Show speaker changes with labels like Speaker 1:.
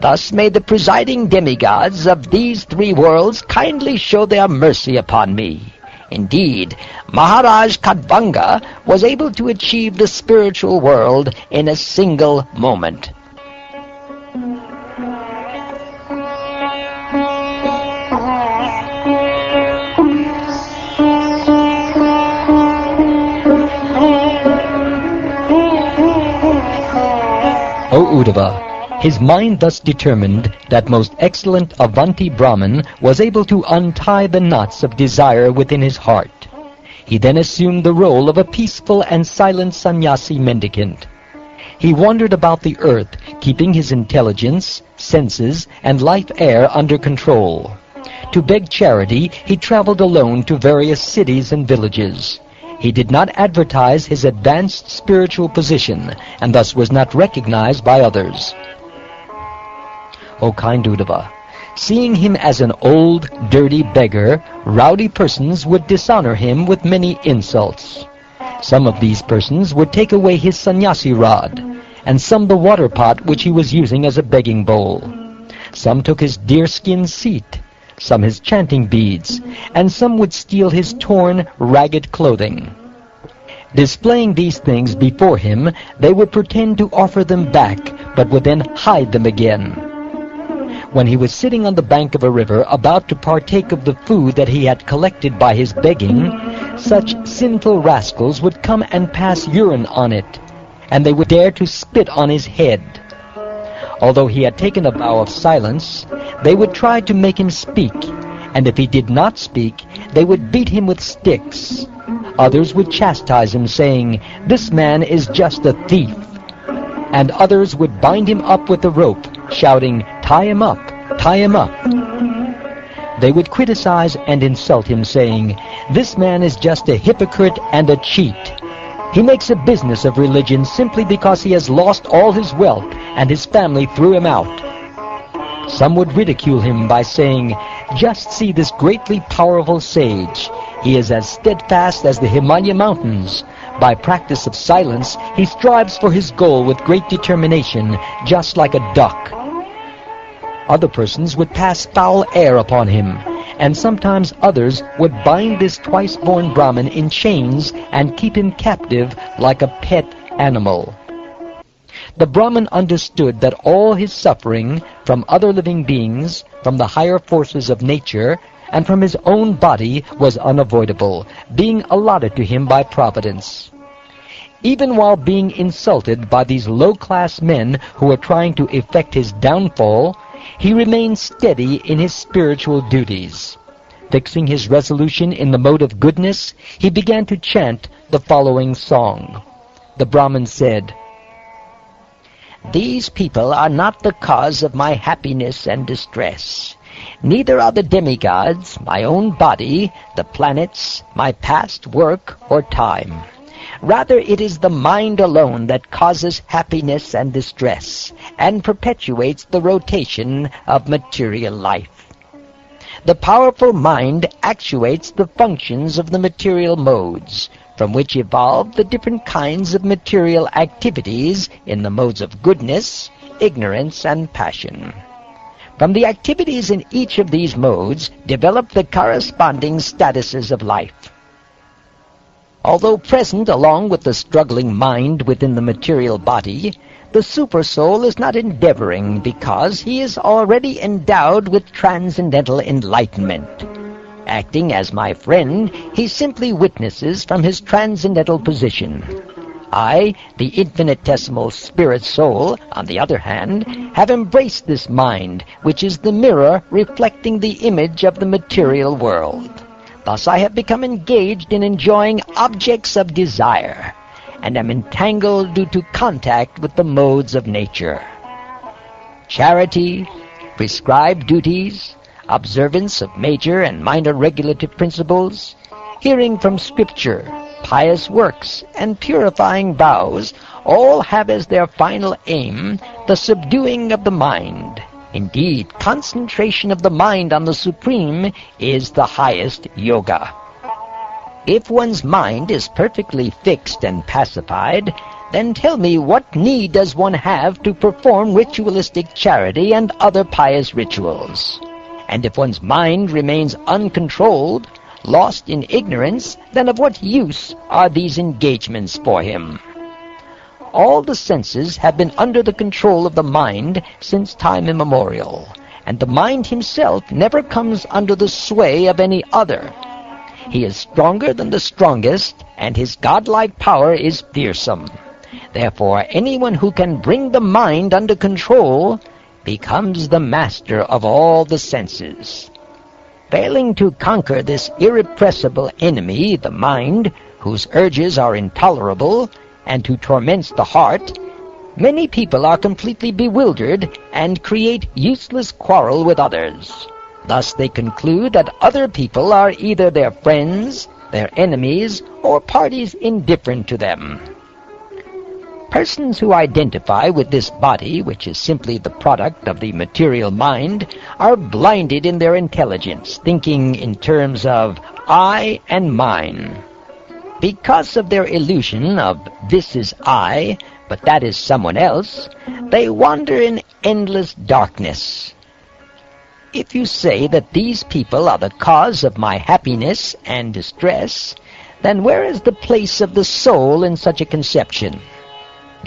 Speaker 1: Thus may the presiding demigods of these three worlds kindly show their mercy upon me. Indeed, Maharaj Kadvanga was able to achieve the spiritual world in a single moment.
Speaker 2: O Uddhava, his mind thus determined that most excellent Avanti Brahman was able to untie the knots of desire within his heart. He then assumed the role of a peaceful and silent sannyasi mendicant. He wandered about the earth, keeping his intelligence, senses, and life air under control. To beg charity, he traveled alone to various cities and villages. He did not advertise his advanced spiritual position, and thus was not recognized by others. O kind Uddhava, seeing him as an old, dirty beggar, rowdy persons would dishonor him with many insults. Some of these persons would take away his sannyasi rod, and some the water pot which he was using as a begging bowl. Some took his deerskin seat, some his chanting beads, and some would steal his torn, ragged clothing. Displaying these things before him, they would pretend to offer them back, but would then hide them again. When he was sitting on the bank of a river about to partake of the food that he had collected by his begging, such sinful rascals would come and pass urine on it, and they would dare to spit on his head. Although he had taken a vow of silence, they would try to make him speak, and if he did not speak, they would beat him with sticks. Others would chastise him, saying, "This man is just a thief." And others would bind him up with a rope, shouting, "Tie him up, tie him up." They would criticize and insult him, saying, "This man is just a hypocrite and a cheat. He makes a business of religion simply because he has lost all his wealth and his family threw him out." Some would ridicule him by saying, "Just see this greatly powerful sage. He is as steadfast as the Himalaya mountains. By practice of silence, he strives for his goal with great determination, just like a duck." Other persons would pass foul air upon him, and sometimes others would bind this twice-born Brahmin in chains and keep him captive like a pet animal. The Brahmin understood that all his suffering from other living beings, from the higher forces of nature, and from his own body was unavoidable, being allotted to him by providence. Even while being insulted by these low-class men who were trying to effect his downfall, he remained steady in his spiritual duties. Fixing his resolution in the mode of goodness, he began to chant the following song. The Brahmin said,
Speaker 1: "These people are not the cause of my happiness and distress. Neither are the demigods, my own body, the planets, my past work or time. Rather, it is the mind alone that causes happiness and distress, and perpetuates the rotation of material life. The powerful mind actuates the functions of the material modes, from which evolve the different kinds of material activities in the modes of goodness, ignorance, and passion. From the activities in each of these modes develop the corresponding statuses of life. Although present along with the struggling mind within the material body, the supersoul is not endeavoring because he is already endowed with transcendental enlightenment. Acting as my friend, he simply witnesses from his transcendental position. I, the infinitesimal spirit soul, on the other hand, have embraced this mind, which is the mirror reflecting the image of the material world. Thus I have become engaged in enjoying objects of desire, and am entangled due to contact with the modes of nature. Charity, prescribed duties, observance of major and minor regulative principles, hearing from Scripture, pious works, and purifying vows all have as their final aim the subduing of the mind. Indeed, concentration of the mind on the Supreme is the highest yoga. If one's mind is perfectly fixed and pacified, Then tell me, what need does one have to perform ritualistic charity and other pious rituals? And if one's mind remains uncontrolled, lost in ignorance, then of what use are these engagements for him? All the senses have been under the control of the mind since time immemorial, and the mind himself never comes under the sway of any other. He is stronger than the strongest, and his godlike power is fearsome. Therefore, anyone who can bring the mind under control becomes the master of all the senses. Failing to conquer this irrepressible enemy, the mind, whose urges are intolerable, and who torments the heart, many people are completely bewildered and create useless quarrel with others. Thus they conclude that other people are either their friends, their enemies, or parties indifferent to them. Persons who identify with this body, which is simply the product of the material mind, are blinded in their intelligence, thinking in terms of I and mine. Because of their illusion of this is I, but that is someone else, they wander in endless darkness. If you say that these people are the cause of my happiness and distress, then where is the place of the soul in such a conception?